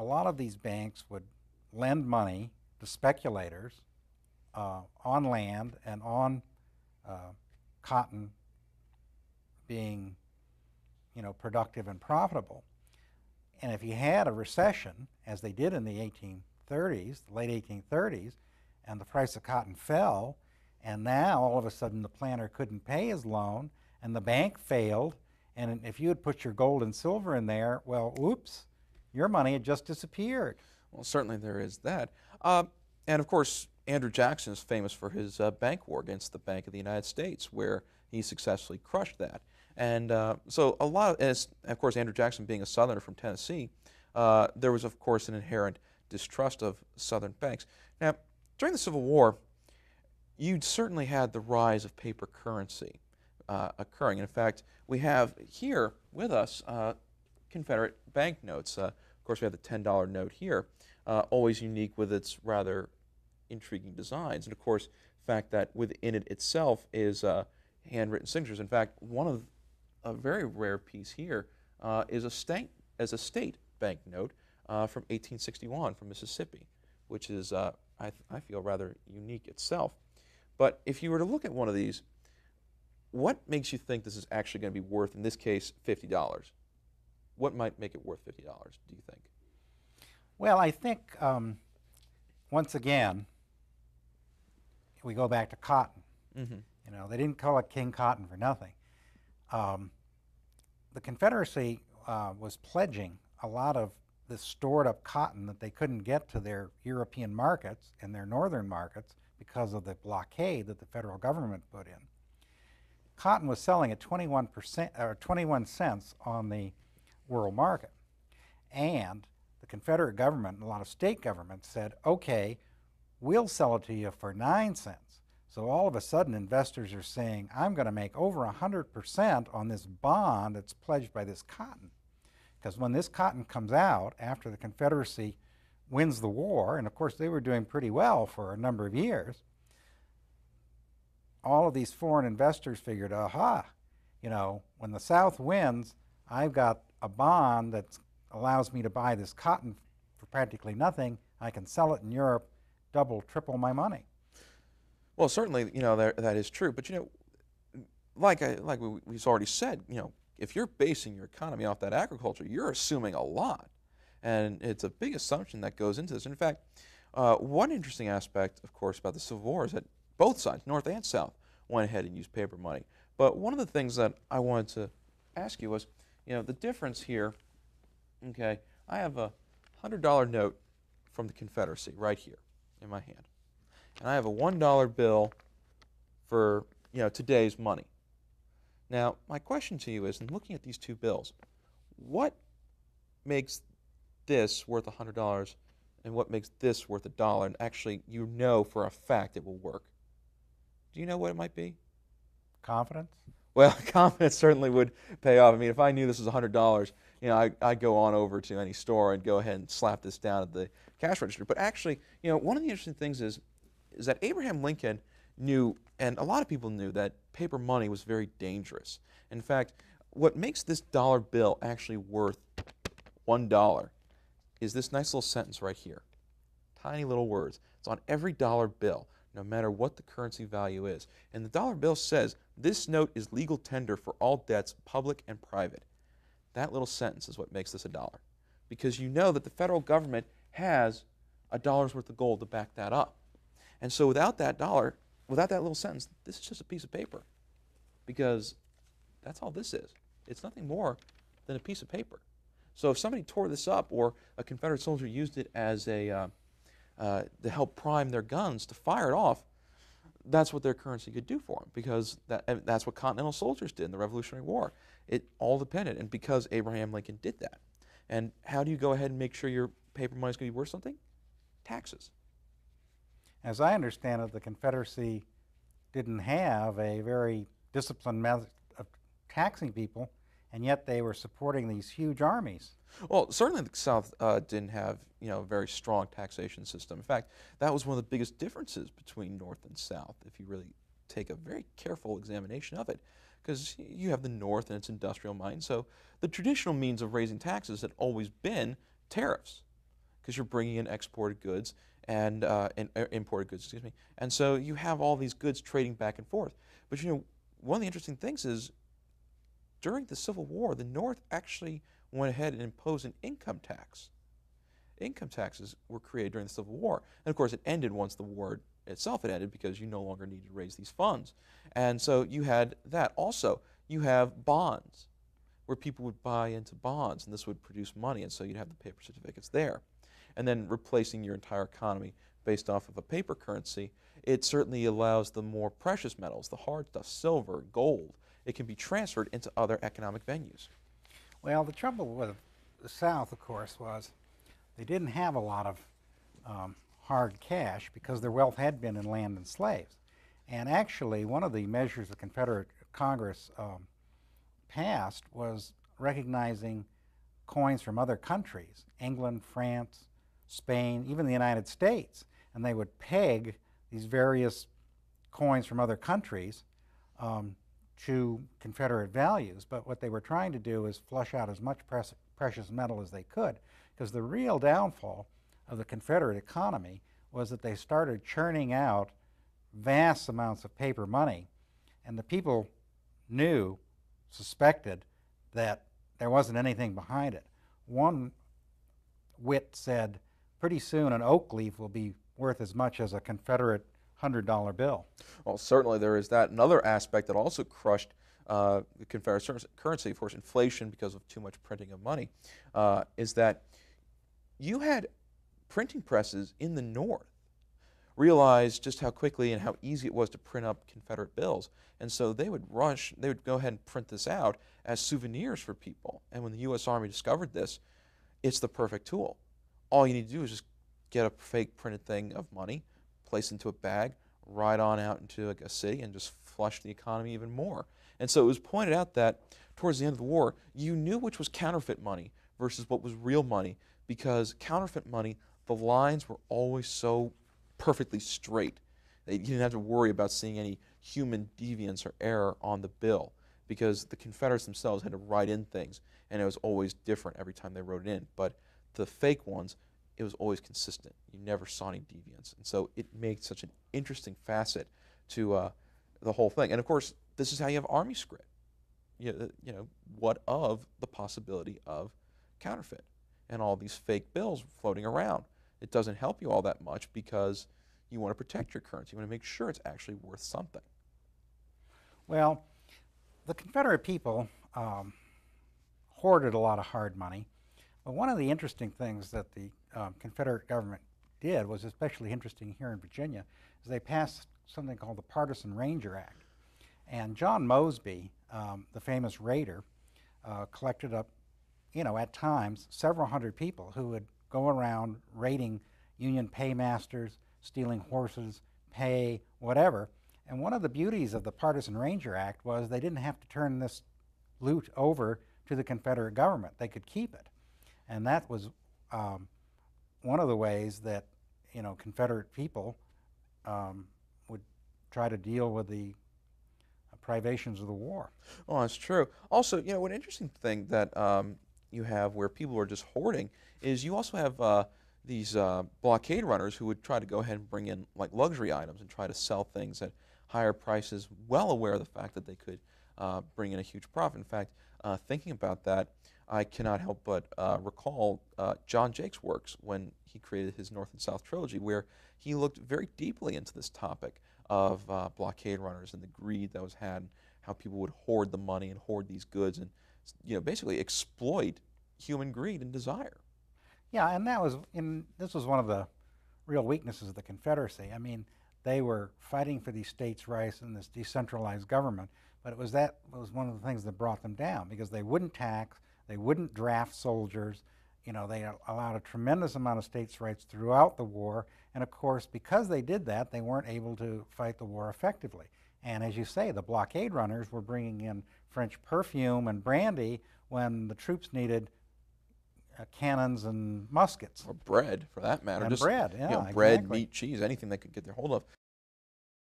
a lot of these banks would lend money to speculators on land and on cotton being, productive and profitable. And if you had a recession, as they did in the 1830s, the late 1830s, and the price of cotton fell, and now all of a sudden the planter couldn't pay his loan, and the bank failed, and if you had put your gold and silver in there, well, oops, your money had just disappeared. Well, certainly there is that. And of course, Andrew Jackson is famous for his bank war against the Bank of the United States, where he successfully crushed that. And so a lot of, as of course, Andrew Jackson being a Southerner from Tennessee, there was, of course, an inherent distrust of Southern banks. Now, during the Civil War, you certainly had the rise of paper currency occurring. In fact, we have here with us Confederate banknotes. Of course, we have the $10 note here, always unique with its rather intriguing designs. And of course, the fact that within it itself is handwritten signatures. In fact, one of a very rare piece here is a state banknote from 1861 from Mississippi, which is, I feel, rather unique itself. But if you were to look at one of these, what makes you think this is actually going to be worth, in this case, $50? What might make it worth $50, do you think? Well, I think, once again, we go back to cotton. Mm-hmm. They didn't call it King Cotton for nothing. The Confederacy was pledging a lot of this stored up cotton that they couldn't get to their European markets and their northern markets because of the blockade that the federal government put in. Cotton was selling at 21 cents on the world market. And the Confederate government and a lot of state governments said, okay, we'll sell it to you for 9 cents. So all of a sudden investors are saying, I'm going to make over 100% on this bond that's pledged by this cotton. Because when this cotton comes out after the Confederacy wins the war, and of course they were doing pretty well for a number of years, all of these foreign investors figured, aha, when the South wins, I've got a bond that allows me to buy this cotton for practically nothing. I can sell it in Europe, double, triple my money. Well, certainly, that is true. But, like we've already said, if you're basing your economy off that agriculture, you're assuming a lot. And it's a big assumption that goes into this. In fact, one interesting aspect, of course, about the Civil War is that both sides, North and South, went ahead and used paper money. But one of the things that I wanted to ask you was, the difference here, okay, I have a $100 note from the Confederacy right here in my hand. And I have a $1 bill for, today's money. Now, my question to you is, in looking at these two bills, what makes this worth $100 and what makes this worth $1? And actually, for a fact it will work. Do you know what it might be? Confidence? Well, confidence certainly would pay off. I mean, if I knew this was $100, I'd go on over to any store and go ahead and slap this down at the cash register. But actually, one of the interesting things is that Abraham Lincoln knew, and a lot of people knew, that paper money was very dangerous. In fact, what makes this dollar bill actually worth $1 is this nice little sentence right here. Tiny little words. It's on every dollar bill, no matter what the currency value is. And the dollar bill says, this note is legal tender for all debts, public and private. That little sentence is what makes this $1. Because you know that the federal government has $1's worth of gold to back that up. And so without that dollar, without that little sentence, this is just a piece of paper. Because that's all this is. It's nothing more than a piece of paper. So if somebody tore this up, or a Confederate soldier used it as to help prime their guns to fire it off, that's what their currency could do for them, because that's what Continental soldiers did in the Revolutionary War. It all depended, and because Abraham Lincoln did that. And how do you go ahead and make sure your paper money is going to be worth something? Taxes. As I understand it, the Confederacy didn't have a very disciplined method of taxing people, and yet they were supporting these huge armies. Well, certainly the South didn't have, a very strong taxation system. In fact, that was one of the biggest differences between North and South, if you really take a very careful examination of it, because you have the North and its industrial mind. So the traditional means of raising taxes had always been tariffs. because you're bringing in exported goods and, imported goods, excuse me. And so you have all these goods trading back and forth. But you know, one of the interesting things is during the Civil War, the North actually went ahead and imposed an income tax. Income taxes were created during the Civil War. And of course, it ended once the war itself had ended because you no longer needed to raise these funds. And so you had that. Also, you have bonds where people would buy into bonds, and this would produce money, and so you'd have the paper certificates there. And then replacing your entire economy based off of a paper currency, it certainly allows the more precious metals, the hard stuff, silver, gold, it can be transferred into other economic venues. Well, the trouble with the South, of course, was they didn't have a lot of hard cash because their wealth had been in land and slaves. And actually, one of the measures the Confederate Congress passed was recognizing coins from other countries, England, France, Spain, even the United States. And they would peg these various coins from other countries to Confederate values. But what they were trying to do is flush out as much precious metal as they could, because the real downfall of the Confederate economy was that they started churning out vast amounts of paper money, and the people suspected that there wasn't anything behind it. One wit said, pretty soon an oak leaf will be worth as much as a Confederate $100 bill. Well, certainly there is that. Another aspect that also crushed the Confederate currency, of course, inflation because of too much printing of money, is that you had printing presses in the North realize just how quickly and how easy it was to print up Confederate bills. And so they would go ahead and print this out as souvenirs for people. And when the U.S. Army discovered this, it's the perfect tool. All you need to do is just get a fake printed thing of money, place into a bag, ride on out into a city, and just flush the economy even more. And so it was pointed out that towards the end of the war, you knew which was counterfeit money versus what was real money, because counterfeit money, the lines were always so perfectly straight. You didn't have to worry about seeing any human deviance or error on the bill, because the Confederates themselves had to write in things, and it was always different every time they wrote it in. But the fake ones, it was always consistent. You never saw any deviance. And so it made such an interesting facet to the whole thing. And of course, this is how you have Army script. You know, what of the possibility of counterfeit and all these fake bills floating around? It doesn't help you all that much because you want to protect your currency. You want to make sure it's actually worth something. Well, the Confederate people hoarded a lot of hard money. But one of the interesting things that the Confederate government did was especially interesting here in Virginia, is they passed something called the Partisan Ranger Act. And John Mosby, the famous raider, collected up, at times, several hundred people who would go around raiding Union paymasters, stealing horses, pay, whatever. And one of the beauties of the Partisan Ranger Act was they didn't have to turn this loot over to the Confederate government. They could keep it. And that was one of the ways that, Confederate people would try to deal with the privations of the war. Oh, that's true. Also, one interesting thing that you have where people are just hoarding is you also have these blockade runners who would try to go ahead and bring in like luxury items and try to sell things at higher prices, well aware of the fact that they could bring in a huge profit. In fact, thinking about that, I cannot help but recall John Jake's works when he created his North and South trilogy, where he looked very deeply into this topic of blockade runners and the greed that was had, and how people would hoard the money and hoard these goods and basically exploit human greed and desire. Yeah, and this was one of the real weaknesses of the Confederacy. I mean, they were fighting for these states' rights and this decentralized government, but it was one of the things that brought them down, because they wouldn't tax, they wouldn't draft soldiers. They allowed a tremendous amount of states' rights throughout the war, and of course, because they did that, they weren't able to fight the war effectively. And as you say, the blockade runners were bringing in French perfume and brandy when the troops needed cannons and muskets. Or bread, for that matter. And bread, yeah, bread, exactly. meat, cheese, anything they could get their hold of.